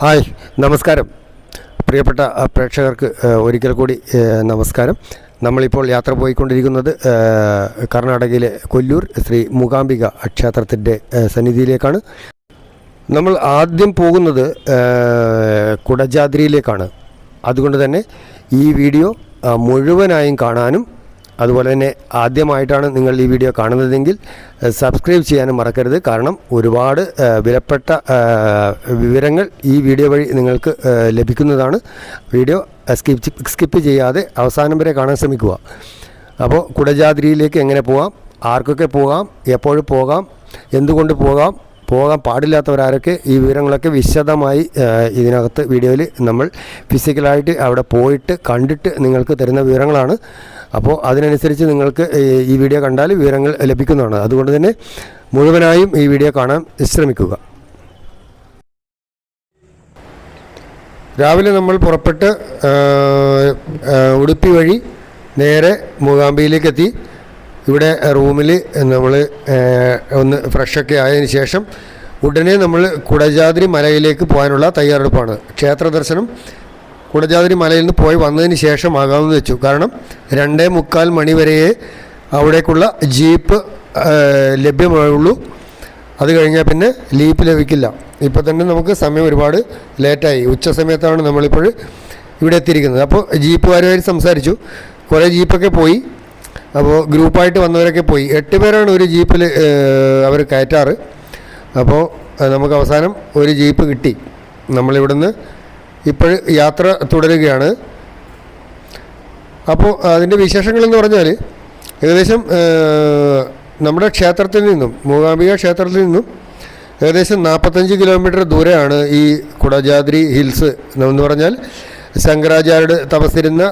Hi, നമസ്കാരം. പ്രിയപ്പെട്ട പ്രേക്ഷകർക്ക് ഒരിക്കൽ കൂടി നമസ്കാരം. നമ്മളിപ്പോൾ യാത്ര പോയിക്കൊണ്ടിരിക്കുന്നത് കർണാടകയിലെ കൊല്ലൂർ ശ്രീ മൂകാംബിക ക്ഷേത്രത്തിൻ്റെ സന്നിധിയിലേക്കാണ്. നമ്മൾ ആദ്യം പോകുന്നത് കുടജാദ്രിയിലേക്കാണ്. അതുകൊണ്ട് തന്നെ ഈ വീഡിയോ മുഴുവനായും കാണാനും അതുപോലെ തന്നെ ആദ്യമായിട്ടാണ് നിങ്ങൾ ഈ വീഡിയോ കാണുന്നതെങ്കിൽ സബ്സ്ക്രൈബ് ചെയ്യാനും മറക്കരുത്. കാരണം ഒരുപാട് വിലപ്പെട്ട വിവരങ്ങൾ ഈ വീഡിയോ വഴി നിങ്ങൾക്ക് ലഭിക്കുന്നതാണ്. വീഡിയോ സ്കിപ്പ് ചെയ്യാതെ അവസാനം വരെ കാണാൻ ശ്രമിക്കുക. അപ്പോൾ കുടജാദ്രിയിലേക്ക് എങ്ങനെ പോകാം, ആർക്കൊക്കെ പോകാം, എപ്പോഴും പോകാം, എന്തുകൊണ്ട് പോകാൻ പാടില്ലാത്തവരാരൊക്കെ, ഈ വിവരങ്ങളൊക്കെ വിശദമായി ഇതിനകത്ത് വീഡിയോയിൽ നമ്മൾ ഫിസിക്കലായിട്ട് അവിടെ പോയിട്ട് കണ്ടിട്ട് നിങ്ങൾക്ക് തരുന്ന വിവരങ്ങളാണ്. അപ്പോൾ അതിനനുസരിച്ച് നിങ്ങൾക്ക് ഈ വീഡിയോ കണ്ടാൽ വിവരങ്ങൾ ലഭിക്കുന്നതാണ്. അതുകൊണ്ട് തന്നെ മുഴുവനായും ഈ വീഡിയോ കാണാൻ ശ്രമിക്കുക. രാവിലെ നമ്മൾ പുറപ്പെട്ട് ഉടുപ്പി വഴി നേരെ മൂകാംബികയിലേക്ക് എത്തി. ഇവിടെ റൂമിൽ നമ്മൾ ഒന്ന് ഫ്രഷൊക്കെ ആയതിനു ശേഷം ഉടനെ നമ്മൾ കുടജാദ്രി മലയിലേക്ക് പോകാനുള്ള തയ്യാറെടുപ്പാണ്. ക്ഷേത്ര ദർശനം കുടജാദ്രി മലയിൽ നിന്ന് പോയി വന്നതിന് ശേഷമാകാമെന്ന് വെച്ചു. കാരണം 2:45 മണി വരെയേ അവിടേക്കുള്ള ജീപ്പ് ലഭ്യമായുള്ളൂ. അത് കഴിഞ്ഞാൽ പിന്നെ ലീപ്പ് ലഭിക്കില്ല. ഇപ്പോൾ തന്നെ നമുക്ക് സമയം ഒരുപാട് ലേറ്റായി. ഉച്ച സമയത്താണ് നമ്മളിപ്പോൾ ഇവിടെ എത്തിയിരിക്കുന്നത്. അപ്പോൾ ജീപ്പുകാരുമായി സംസാരിച്ചു. കുറേ ജീപ്പൊക്കെ പോയി. അപ്പോൾ ഗ്രൂപ്പായിട്ട് വന്നവരൊക്കെ പോയി. 8 പേരാണ് ഒരു ജീപ്പിൽ അവർ കയറ്റാറ്. അപ്പോൾ നമുക്ക് അവസാനം ഒരു ജീപ്പ് കിട്ടി. നമ്മളിവിടുന്ന് ഇപ്പോൾ യാത്ര തുടരുകയാണ്. അപ്പോൾ അതിൻ്റെ വിശേഷങ്ങളെന്ന് പറഞ്ഞാൽ ഏകദേശം നമ്മുടെ ക്ഷേത്രത്തിൽ നിന്നും, മൂകാംബിക ക്ഷേത്രത്തിൽ നിന്നും ഏകദേശം 45 കിലോമീറ്റർ ദൂരെയാണ് ഈ കുടജാദ്രി ഹിൽസ് എന്ന് പറഞ്ഞാൽ ശങ്കരാചാര്യരുടെ തപസ്സിരുന്ന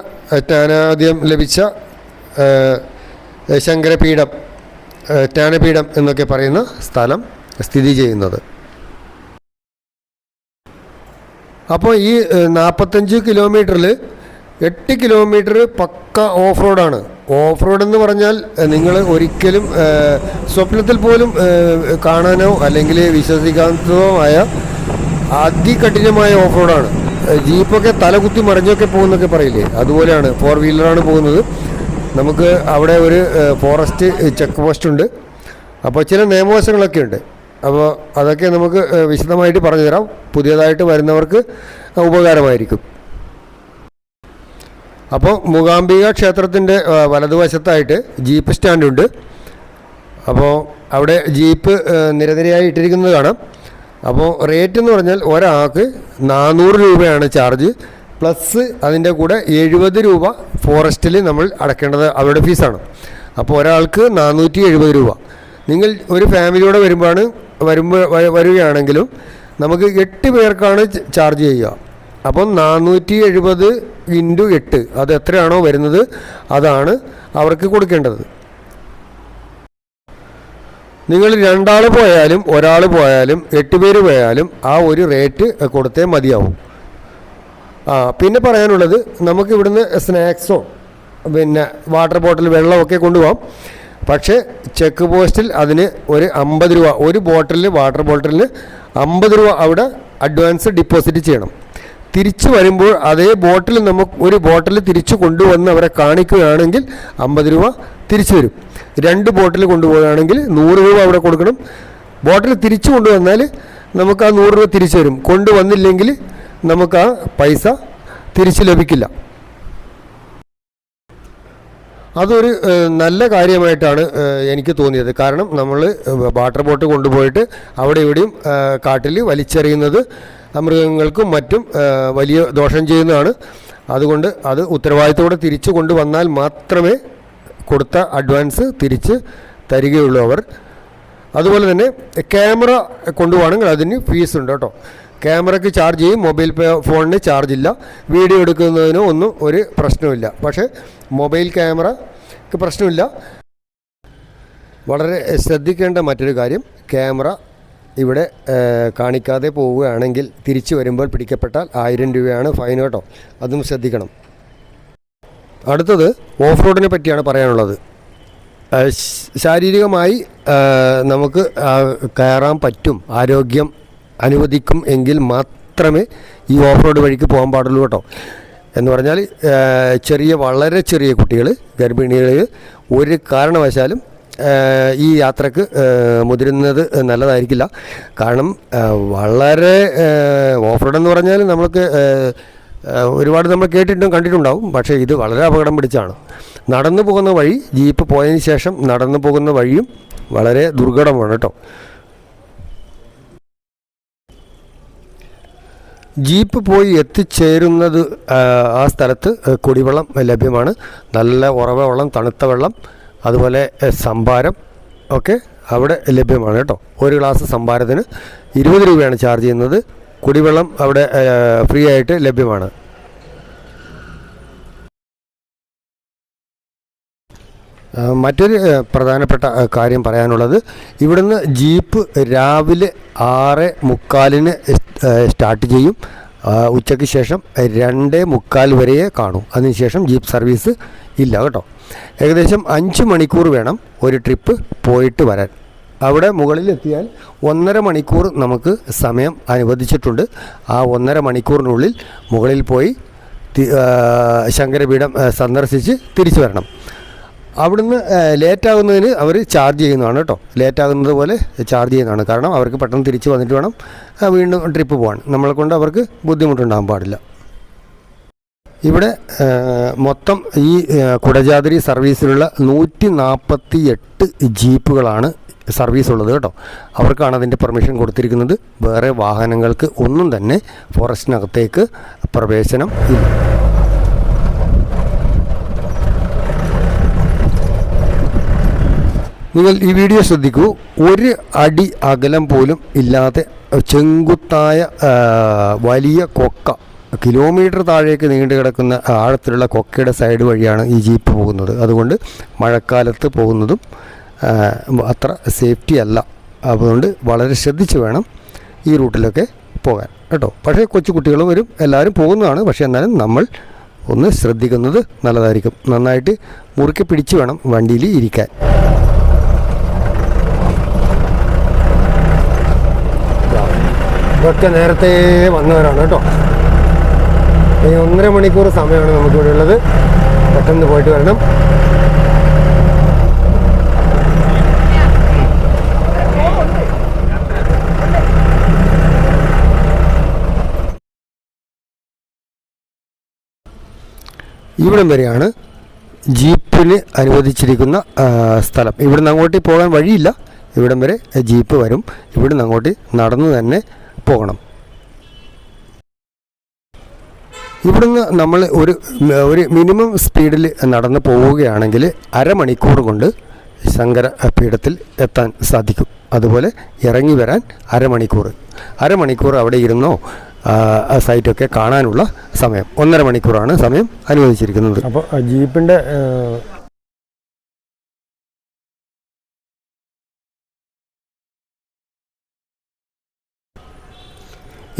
ജ്ഞാനാദ്യം ലഭിച്ച ശങ്കരപീഠം, ജ്ഞാനപീഠം എന്നൊക്കെ പറയുന്ന സ്ഥലം സ്ഥിതി ചെയ്യുന്നത്. അപ്പോൾ ഈ 45 കിലോമീറ്ററിൽ 8 കിലോമീറ്റർ പക്ക ഓഫ് റോഡാണ്. ഓഫ് റോഡ് എന്ന് പറഞ്ഞാൽ നിങ്ങൾ ഒരിക്കലും സ്വപ്നത്തിൽ പോലും കാണാനോ അല്ലെങ്കിൽ വിശ്വസിക്കാത്തതോ ആയ അതികഠിനമായ ഓഫ് റോഡാണ്. ജീപ്പൊക്കെ തലകുത്തി മറിഞ്ഞൊക്കെ പോകുന്നൊക്കെ പറയില്ലേ, അതുപോലെയാണ്. 4 വീലറാണ് പോകുന്നത്. നമുക്ക് അവിടെ ഒരു ഫോറസ്റ്റ് ചെക്ക് പോസ്റ്റ് ഉണ്ട്. അപ്പോൾ ചില നിയമവശങ്ങളൊക്കെ ഉണ്ട്. അപ്പോൾ അതൊക്കെ നമുക്ക് വിശദമായിട്ട് പറഞ്ഞു തരാം. പുതിയതായിട്ട് വരുന്നവർക്ക് ഉപകാരമായിരിക്കും. അപ്പോൾ മൂകാംബിക ക്ഷേത്രത്തിൻ്റെ വലതുവശത്തായിട്ട് ജീപ്പ് സ്റ്റാൻഡുണ്ട്. അപ്പോൾ അവിടെ ജീപ്പ് നിരനിരയായി ഇട്ടിരിക്കുന്നത് കാണാം. അപ്പോൾ റേറ്റ് എന്ന് പറഞ്ഞാൽ ഒരാൾക്ക് 400 രൂപയാണ് ചാർജ്. പ്ലസ് അതിൻ്റെ കൂടെ 70 രൂപ ഫോറസ്റ്റിൽ നമ്മൾ അടയ്ക്കേണ്ടത് അവരുടെ ഫീസാണ്. അപ്പോൾ ഒരാൾക്ക് 470 രൂപ. നിങ്ങൾ ഒരു ഫാമിലിയോടെ വരികയാണെങ്കിലും നമുക്ക് 8 പേർക്കാണ് ചാർജ് ചെയ്യുക. അപ്പം 470 × 8 അത് എത്രയാണോ വരുന്നത് അതാണ് അവർക്ക് കൊടുക്കേണ്ടത്. നിങ്ങൾ 2 ആൾ പോയാലും ഒരാൾ പോയാലും 8 പേര് പോയാലും ആ ഒരു റേറ്റ് കൊടുത്തേ മതിയാവും. പിന്നെ പറയാനുള്ളത്, നമുക്ക് ഇവിടുന്ന് സ്നാക്സോ പിന്നെ വാട്ടർ ബോട്ടിൽ വെള്ളമൊക്കെ കൊണ്ടുപോകാം. പക്ഷേ ചെക്ക് പോസ്റ്റിൽ അതിന് ഒരു 50 രൂപ, ഒരു വാട്ടർ ബോട്ടിലിന് 50 രൂപ അവിടെ അഡ്വാൻസ് ഡിപ്പോസിറ്റ് ചെയ്യണം. തിരിച്ചു വരുമ്പോൾ അതേ ബോട്ടിൽ നമുക്ക് ഒരു ബോട്ടിൽ തിരിച്ചു കൊണ്ടുവന്ന് അവരെ കാണിക്കുകയാണെങ്കിൽ 50 രൂപ തിരിച്ചു വരും. 2 ബോട്ടിൽ കൊണ്ടുപോവുകയാണെങ്കിൽ 100 രൂപ അവിടെ കൊടുക്കണം. ബോട്ടിൽ തിരിച്ചു കൊണ്ടുവന്നാൽ നമുക്ക് ആ 100 രൂപ തിരിച്ചു വരും. കൊണ്ടുവന്നില്ലെങ്കിൽ നമുക്ക് ആ പൈസ തിരിച്ചു ലഭിക്കില്ല. അതൊരു നല്ല കാര്യമായിട്ടാണ് എനിക്ക് തോന്നിയത്. കാരണം നമ്മൾ വാട്ടർ ബോട്ട് കൊണ്ടുപോയിട്ട് അവിടെ ഇവിടെയും കാട്ടിൽ വലിച്ചെറിയുന്നത് മൃഗങ്ങൾക്കും മറ്റും വലിയ ദോഷം ചെയ്യുന്നതാണ്. അതുകൊണ്ട് അത് ഉത്തരവാദിത്തോടെ തിരിച്ചു കൊണ്ടുവന്നാൽ മാത്രമേ കൊടുത്ത അഡ്വാൻസ് തിരിച്ച് തരികയുള്ളൂ അവർ. അതുപോലെ തന്നെ ക്യാമറ കൊണ്ടുപോകണമെങ്കിൽ അതിന് ഫീസുണ്ട് കേട്ടോ. ക്യാമറയ്ക്ക് ചാർജ് ചെയ്യും, മൊബൈൽ ഫോണിന് ചാർജ് ഇല്ല. വീഡിയോ എടുക്കുന്നതിനോ ഒന്നും ഒരു പ്രശ്നമില്ല. പക്ഷേ മൊബൈൽ ക്യാമറയ്ക്ക് പ്രശ്നമില്ല. വളരെ ശ്രദ്ധിക്കേണ്ട മറ്റൊരു കാര്യം, ക്യാമറ ഇവിടെ കാണിക്കാതെ പോവുകയാണെങ്കിൽ തിരിച്ചു വരുമ്പോൾ പിടിക്കപ്പെട്ടാൽ 1000 രൂപയാണ് ഫൈൻ കേട്ടോ. അതും ശ്രദ്ധിക്കണം. അടുത്തത് ഓഫ് റോഡിനെ പറ്റിയാണ് പറയാനുള്ളത്. ശാരീരികമായി നമുക്ക് കയറാൻ പറ്റും, ആരോഗ്യം അനുവദിക്കും എങ്കിൽ മാത്രമേ ഈ ഓഫ് റോഡ് വഴിക്ക് പോകാൻ പാടുള്ളൂ കേട്ടോ. എന്ന് പറഞ്ഞാൽ വളരെ ചെറിയ കുട്ടികൾ, ഗർഭിണികൾ ഒരു കാരണവശാലും ഈ യാത്രക്ക് മുതിരുന്നത് നല്ലതായിരിക്കില്ല. കാരണം വളരെ ഓഫ് റോഡ് എന്ന് പറഞ്ഞാൽ നമ്മൾക്ക് ഒരുപാട് നമ്മൾ കേട്ടിട്ടും കണ്ടിട്ടുണ്ടാവും. പക്ഷേ ഇത് വളരെ അപകടം പിടിച്ചാണ്. നടന്നു പോകുന്ന വഴി, ജീപ്പ് പോയതിന് ശേഷം നടന്നു പോകുന്ന വഴിയും വളരെ ദുർഘടമാണ് കേട്ടോ. ജീപ്പ് പോയി എത്തിച്ചേരുന്നത് ആ സ്ഥലത്ത് കുടിവെള്ളം ലഭ്യമാണ്. നല്ല ഉറവ വെള്ളം, തണുത്ത വെള്ളം, അതുപോലെ സംഭാരം ഒക്കെ അവിടെ ലഭ്യമാണ് കേട്ടോ. ഒരു ഗ്ലാസ് സംഭാരത്തിന് 20 രൂപയാണ് ചാർജ് ചെയ്യുന്നത്. കുടിവെള്ളം അവിടെ ഫ്രീ ആയിട്ട് ലഭ്യമാണ്. മറ്റൊരു പ്രധാനപ്പെട്ട കാര്യം പറയാനുള്ളത്, ഇവിടുന്ന് ജീപ്പ് രാവിലെ 6:45 സ്റ്റാർട്ട് ചെയ്യും. ഉച്ചയ്ക്ക് ശേഷം 2:45 വരെ കാണും. അതിനുശേഷം ജീപ്പ് സർവീസ് ഇല്ല കേട്ടോ. ഏകദേശം 5 മണിക്കൂർ വേണം ഒരു ട്രിപ്പ് പോയിട്ട് വരാൻ. അവിടെ മുകളിലെത്തിയാൽ 1.5 മണിക്കൂർ നമുക്ക് സമയം അനുവദിച്ചിട്ടുണ്ട്. ആ 1.5 മണിക്കൂറിനുള്ളിൽ മുകളിൽ പോയി ശങ്കരപീഠം സന്ദർശിച്ച് തിരിച്ചു വരണം. അവിടുന്ന് ലേറ്റാകുന്നതിന് അവർ ചാർജ് ചെയ്യുന്നതാണ് കേട്ടോ. ലേറ്റാകുന്നത് പോലെ ചാർജ് ചെയ്യുന്നതാണ്. കാരണം അവർക്ക് പെട്ടെന്ന് തിരിച്ച് വന്നിട്ട് വേണം വീണ്ടും ട്രിപ്പ് പോകാൻ. നമ്മളെ കൊണ്ട് അവർക്ക് ബുദ്ധിമുട്ടുണ്ടാകാൻ പാടില്ല. ഇവിടെ മൊത്തം ഈ കുടജാദ്രി സർവീസിലുള്ള 148 ജീപ്പുകളാണ് സർവീസ് ഉള്ളത് കേട്ടോ. അവർക്കാണ് അതിൻ്റെ പെർമിഷൻ കൊടുത്തിരിക്കുന്നത്. വേറെ വാഹനങ്ങൾക്ക് ഒന്നും തന്നെ ഫോറസ്റ്റിനകത്തേക്ക് പ്രവേശനം ഇല്ല. നിങ്ങൾ ഈ വീഡിയോ ശ്രദ്ധിക്കൂ. 1 അടി അകലം പോലും ഇല്ലാതെ ചെങ്കുത്തായ വലിയ കൊക്ക, കിലോമീറ്റർ താഴേക്ക് നീണ്ടു കിടക്കുന്ന ആഴത്തിലുള്ള കൊക്കയുടെ സൈഡ് വഴിയാണ് ഈ ജീപ്പ് പോകുന്നത്. അതുകൊണ്ട് മഴക്കാലത്ത് പോകുന്നതും അത്ര സേഫ്റ്റി അല്ല. അതുകൊണ്ട് വളരെ ശ്രദ്ധിച്ച് വേണം ഈ റൂട്ടിലൊക്കെ പോകാൻ കേട്ടോ. പക്ഷേ കൊച്ചു കുട്ടികളും വരും, എല്ലാവരും പോകുന്നതാണ്. പക്ഷേ എന്നാലും നമ്മൾ ഒന്ന് ശ്രദ്ധിക്കുന്നത് നല്ലതായിരിക്കും. നന്നായിട്ട് മുറുക്കി പിടിച്ച് വേണം വണ്ടിയിൽ ഇരിക്കാൻ. ഇതൊക്കെ നേരത്തെ വന്നവരാണ് കേട്ടോ. ഈ 1.5 മണിക്കൂർ സമയമാണ് നമുക്കിവിടെ ഉള്ളത്. പെട്ടെന്ന് പോയിട്ട് വരണം. ഇവിടം വരെയാണ് ജീപ്പിന് അനുവദിച്ചിരിക്കുന്ന സ്ഥലം. ഇവിടുന്ന് അങ്ങോട്ട് പോകാൻ വഴിയില്ല. ഇവിടം വരെ ജീപ്പ് വരും. ഇവിടുന്ന് അങ്ങോട്ട് നടന്നു തന്നെ പോകണം. ഇവിടുന്ന് നമ്മൾ ഒരു മിനിമം സ്പീഡിൽ നടന്ന് പോവുകയാണെങ്കിൽ 1/2 മണിക്കൂർ കൊണ്ട് ശങ്കര പീഠത്തിൽ എത്താൻ സാധിക്കും. അതുപോലെ ഇറങ്ങി വരാൻ 1/2 മണിക്കൂർ അവിടെ ഇരുന്നോ സൈറ്റൊക്കെ കാണാനുള്ള സമയം 1.5 മണിക്കൂറാണ് സമയം അനുവദിച്ചിരിക്കുന്നത്. അപ്പോൾ ജീപ്പിൻ്റെ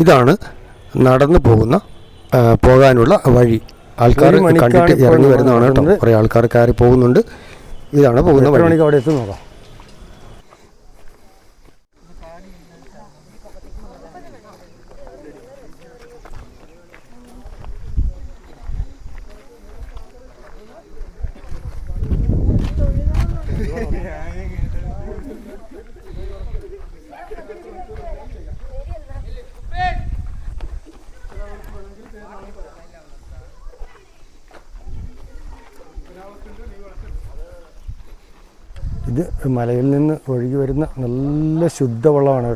ഇതാണ് നടന്നു പോകാനുള്ള വഴി. ആൾക്കാർ കണ്ടിട്ട് ഇറങ്ങി വരുന്നതാണ് കേട്ടോ. കുറേ ആൾക്കാർ കയറി പോകുന്നുണ്ട്. ഇതാണ് പോകുന്ന വഴി. മണിക്ക് അവിടെ എത്തും നോക്കാം. ഇത് മലയിൽ നിന്ന് ഒഴുകി വരുന്ന നല്ല ശുദ്ധവെള്ളമാണ്.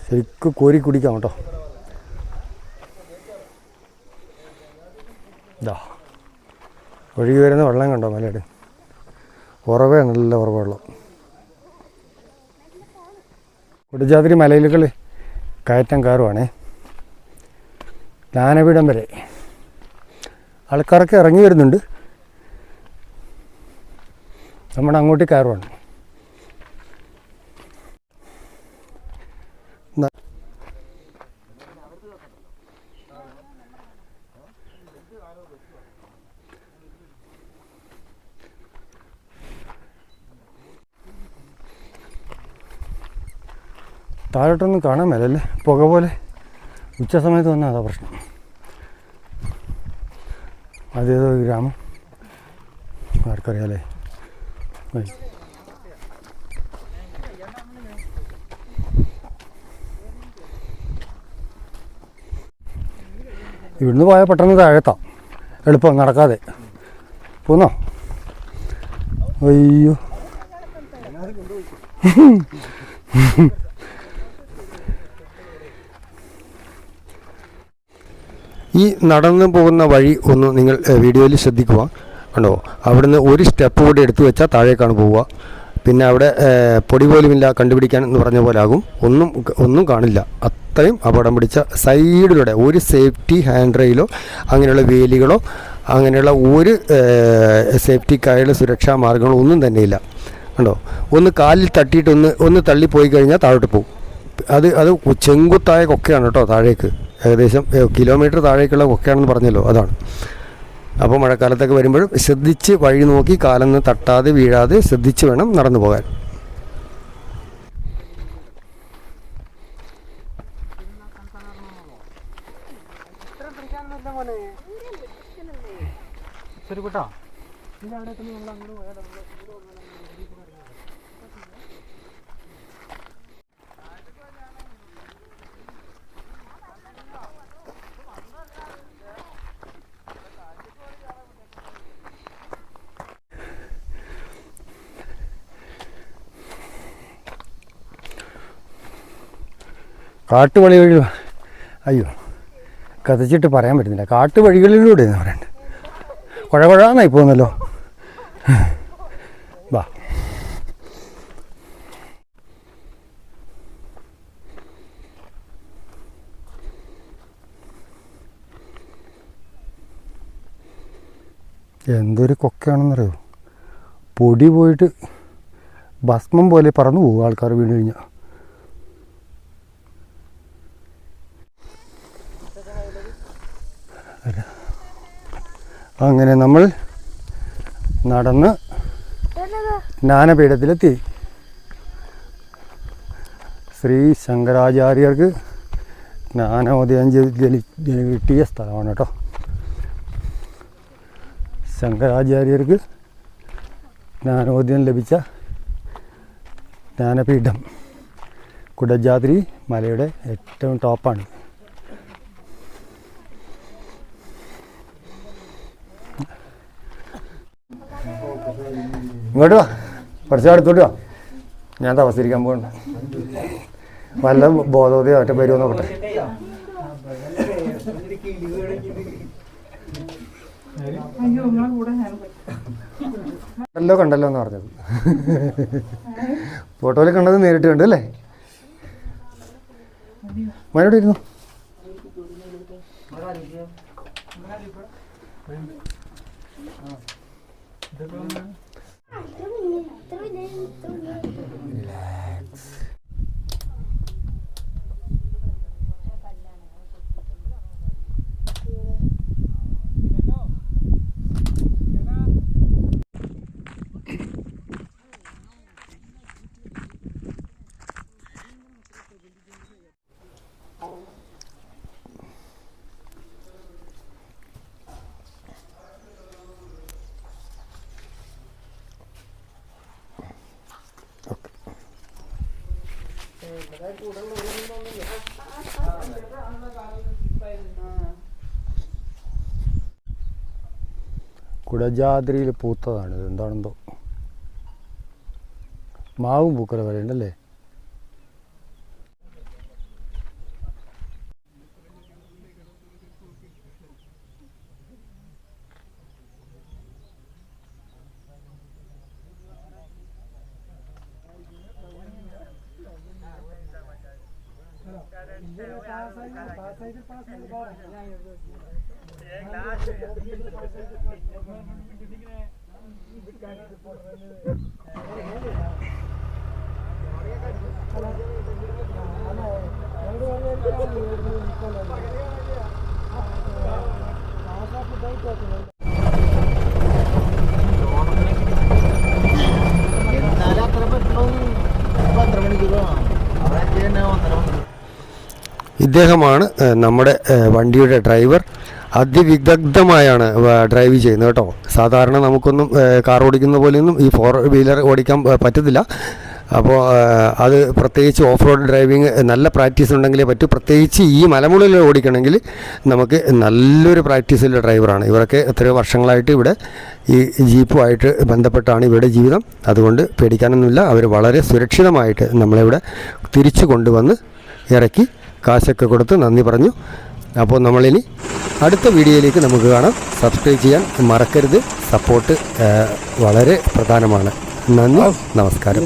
ശരിക്കും കോരി കുടിക്കാം കേട്ടോ. ഇതാ ഒഴുകി വരുന്ന വെള്ളം കണ്ടോ മലയുടെ. ഉറവയാണ്, നല്ല ഉറവ വെള്ളം. കുടജാദ്രി മലയിലുകൾ കയറ്റം കയറുവാണേ. ജ്ഞാനപീഠം വരെ ആൾക്കാരൊക്കെ ഇറങ്ങി വരുന്നുണ്ട്. നമ്മൾ അങ്ങോട്ട് കയറുവാണ്. താഴോട്ടൊന്നും കാണാൻ മേലല്ലേ, പുക പോലെ ഉച്ച സമയത്ത് വന്നാൽ അതാ പ്രശ്നം. അതേതോ ഗ്രാമം ആർക്കറിയാലേ. ഇവിടുന്ന് പോയാൽ പെട്ടെന്ന് താഴെത്താം, എളുപ്പം നടക്കാതെ. പോന്നോ? അയ്യോ, ഈ നടന്നു പോകുന്ന വഴി ഒന്ന് നിങ്ങൾ വീഡിയോയിൽ ശ്രദ്ധിക്കുക. കണ്ടോ, അവിടുന്ന് ഒരു സ്റ്റെപ്പ് കൂടി എടുത്തു വെച്ചാൽ താഴേക്കാണ് പോവുക. പിന്നെ അവിടെ പൊടി പോലുമില്ല, കണ്ടുപിടിക്കാൻ എന്ന് പറഞ്ഞ പോലെ ആകും. ഒന്നും കാണില്ല, അത്രയും അപകടം പിടിച്ച. സൈഡിലൂടെ ഒരു സേഫ്റ്റി ഹാൻഡ് റെയിലോ അങ്ങനെയുള്ള വേലികളോ അങ്ങനെയുള്ള ഒരു സേഫ്റ്റിക്കായുള്ള സുരക്ഷാ മാർഗ്ഗങ്ങളോ ഒന്നും തന്നെയില്ല. കണ്ടോ, ഒന്ന് കാലിൽ തട്ടിയിട്ട് ഒന്ന് തള്ളിപ്പോയി കഴിഞ്ഞാൽ താഴോട്ട് പോകും. അത് ചെങ്കുത്തായ കൊക്കയാണ് കേട്ടോ, താഴേക്ക് ഏകദേശം കിലോമീറ്റർ താഴേക്കുള്ള കൊക്കയാണെന്ന് പറഞ്ഞല്ലോ, അതാണ്. അപ്പോൾ മഴക്കാലത്തൊക്കെ വരുമ്പോഴും ശ്രദ്ധിച്ച് വഴി നോക്കി കാലൊന്ന് തട്ടാതെ വീഴാതെ ശ്രദ്ധിച്ച് വേണം നടന്നു പോകാൻ. കാട്ടുവഴി അയ്യോ കഥച്ചിട്ട് പറയാൻ പറ്റുന്നില്ല. കാട്ടുവഴികളിലൂടെയെന്ന് പറയണ്ടേ, കുഴകുഴാന്നായി പോകുന്നല്ലോ. വാ, എന്തൊരു കൊക്കയാണെന്നറിയോ, പൊടി പോയിട്ട് ഭസ്മം പോലെ പറന്നു പോകും ആൾക്കാർ വീണ് കഴിഞ്ഞാൽ. അങ്ങനെ നമ്മൾ നടന്ന് ജ്ഞാനപീഠത്തിലെത്തി. ശ്രീ ശങ്കരാചാര്യർക്ക് ജ്ഞാനോദയം കിട്ടിയ സ്ഥലമാണ് കേട്ടോ. ശങ്കരാചാര്യർക്ക് ജ്ഞാനോദയം ലഭിച്ച ജ്ഞാനപീഠം കുടജാദ്രി മലയുടെ ഏറ്റവും ടോപ്പാണ്. ഇങ്ങോട്ട് വാ, കുറച്ച് അടുത്തോട്ട് വാ. ഞാൻ തപസ്സിരിക്കാൻ പോകണ്ട, വല്ല ബോധോദയം ഒറ്റ വരുമോ നോക്കട്ടെ. കണ്ടല്ലോ എന്ന് പറഞ്ഞത്, ഫോട്ടോയിൽ കണ്ടത് നേരിട്ട് കണ്ടു അല്ലേ? മോനോട് ഇരുന്നു. കുടജാദ്രിയിൽ പൂത്തതാണ്, എന്താണെന്തോ. മാവും പൂക്കല പോലെ ഉണ്ടല്ലേ. ഇദ്ദേഹമാണ് നമ്മുടെ വണ്ടിയുടെ ഡ്രൈവർ. അതിവിദഗ്ധമായാണ് ഡ്രൈവ് ചെയ്യുന്നത് കേട്ടോ. സാധാരണ നമുക്കൊന്നും കാർ ഓടിക്കുന്ന പോലെയൊന്നും ഈ 4 വീലർ ഓടിക്കാൻ പറ്റത്തില്ല. അപ്പോൾ അത് പ്രത്യേകിച്ച് ഓഫ് റോഡ് ഡ്രൈവിങ് നല്ല പ്രാക്ടീസ് ഉണ്ടെങ്കിലേ പറ്റൂ. പ്രത്യേകിച്ച് ഈ മലമുകളിൽ ഓടിക്കണമെങ്കിൽ നമുക്ക് നല്ലൊരു പ്രാക്ടീസുള്ള ഡ്രൈവറാണ്. ഇവരൊക്കെ എത്രയോ വർഷങ്ങളായിട്ട് ഇവിടെ ഈ ജീപ്പുമായിട്ട് ബന്ധപ്പെട്ടാണ് ഇവരുടെ ജീവിതം. അതുകൊണ്ട് പേടിക്കാനൊന്നുമില്ല. അവർ വളരെ സുരക്ഷിതമായിട്ട് നമ്മളിവിടെ തിരിച്ചു കൊണ്ടുവന്ന് ഇറക്കി കാശൊക്കെ കൊടുത്ത് നന്ദി പറഞ്ഞു. അപ്പോൾ നമ്മളിനി അടുത്ത വീഡിയോയിലേക്ക് നമുക്ക് കാണാം. സബ്സ്ക്രൈബ് ചെയ്യാൻ മറക്കരുത്. സപ്പോർട്ട് വളരെ പ്രധാനമാണ്. നന്ദി, നമസ്കാരം.